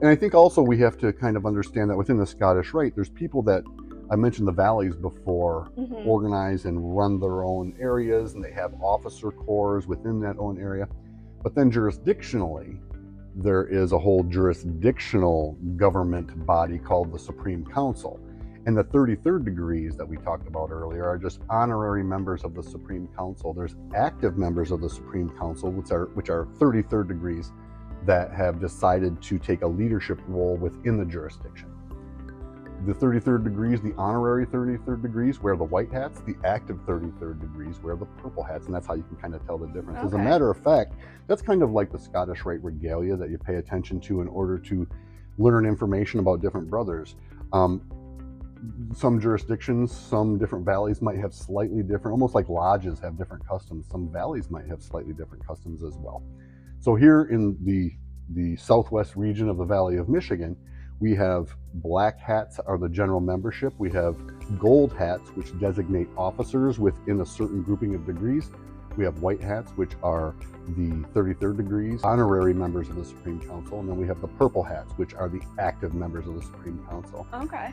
And I think also we have to kind of understand that within the Scottish Rite, there's people that, I mentioned the valleys before, organize and run their own areas, and they have officer corps within that own area. But then jurisdictionally, there is a whole jurisdictional government body called the Supreme Council. And the 33rd degrees that we talked about earlier are just honorary members of the Supreme Council. There's active members of the Supreme Council, which are 33rd degrees that have decided to take a leadership role within the jurisdiction. The 33rd degrees, the honorary 33rd degrees, wear the white hats. The active 33rd degrees wear the purple hats, and that's how you can kind of tell the difference. Okay. As a matter of fact, that's kind of like the Scottish Rite regalia that you pay attention to in order to learn information about different brothers. Some jurisdictions, some different valleys might have slightly different, almost like lodges have different customs. Some valleys might have slightly different customs as well. So here in the southwest region of the Valley of Michigan, we have black hats are the general membership. We have gold hats, which designate officers within a certain grouping of degrees. We have white hats, which are the 33rd degrees, honorary members of the Supreme Council. And then we have the purple hats, which are the active members of the Supreme Council. Okay.